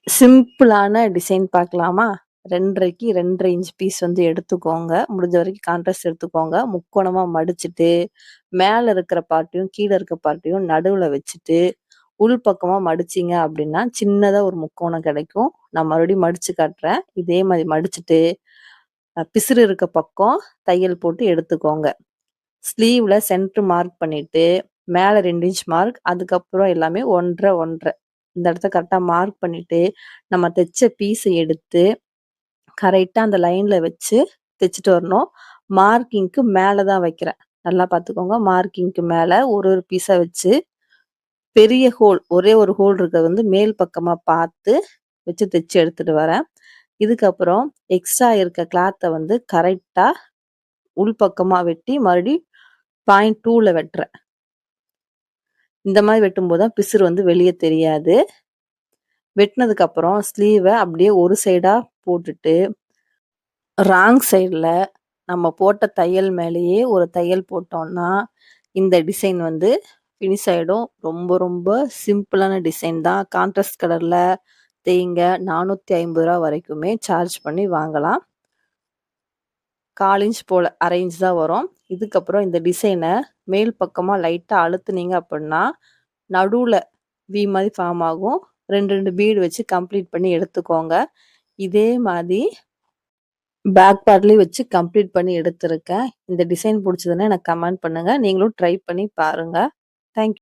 சிம்பிளான டிசைன் பார்க்கலாமா? 2 1/2க்கு 2 1/2 inch piece வந்து எடுத்துக்கோங்க. முடிஞ்ச வரைக்கும் கான்ட்ராஸ்ட் எடுத்துக்கோங்க. முக்கோணமா மடிச்சுட்டு, மேல இருக்கிற பார்ட்டையும், கீழ இருக்க பார்ட்டையும் நடுவுல வச்சுட்டு, உள் பக்கமா மடிச்சீங்க அப்படின்னா, சின்னதா ஒரு முக்கோணம் கிடைக்கும். நான் மறுபடியும் மடிச்சு காட்டுறேன். இதே மாரி மடிச்சுட்டு, பிசிறு இருக்க பக்கம் தையல் போட்டு எடுத்துக்கோங்க. ஸ்லீவ்ல சென்டர் மார்க் பண்ணிட்டு, மேல 2 இன்ச் மார்க், அதுக்கப்புறம் எல்லாமே 1 1/2 1 1/2 இந்த இடத்த கரெக்ட்டா மார்க் பண்ணிட்டு, நம்ம தைச்ச பீஸ எடுத்து, கரெக்ட்டா அந்த லைன்ல வச்சு தைச்சுட்டு வரணும். மார்க்கிங்க்கு மேல தான் வைக்கிறேன். நல்லா பார்த்துக்கோங்க. மார்க்கிங்க்கு மேல ஒரு ஒரு பீஸா வச்சு, பெரிய ஹோல் ஒரே ஒரு ஹோல் இருக்கிறது வந்து மேல் பக்கமா பார்த்து வச்சு தைச்சு எடுத்துட்டு வரேன். இதுக்கப்புறம் எக்ஸ்ட்ரா இருக்க கிளாத்த வந்து கரெக்ட்டா உள் பக்கமா வெட்டி, மறுபடி பாயிண்ட் 2ல வெட்டுறேன். இந்த மாரி வெட்டும்போது தான் பிசிறு வந்து வெளிய தெரியாது. வெட்டுனதுக்கு அப்புறம் ஸ்லீவ அப்படியே ஒரு சைடா போட்டுட்டு, ராங் சைடுல நம்ம போட்ட தையல் மேலேயே ஒரு தையல் போட்டோம்னா, இந்த டிசைன் வந்து ஃபினிஷ் ஆயிடும். ரொம்ப ரொம்ப சிம்பிளான டிசைன் தான். கான்ட்ராஸ்ட் கலர்ல தையுங்க. ரூ. 450 வரைக்குமே சார்ஜ் பண்ணி வாங்கலாம். 1/4 இன்ச் போல 1/2 இன்ச் தான் வரும். இதுக்கப்புறம் இந்த டிசைன மேல் பக்கமா லைட்டா அழுத்துனீங்க அப்படின்னா, நடுவுல வி மாரி ஃபார்ம் ஆகும். 2 2 பீடு வச்சு கம்ப்ளீட் பண்ணி எடுத்துக்கோங்க. இதே மாரி பேக் பார்ட்லயும் வச்சு கம்ப்ளீட் பண்ணி எடுத்திருக்கேன். இந்த டிசைன் புடிச்சதுன்னா எனக்கு கமெண்ட் பண்ணுங்க. நீங்களும் ட்ரை பண்ணி பாருங்க. Thank you.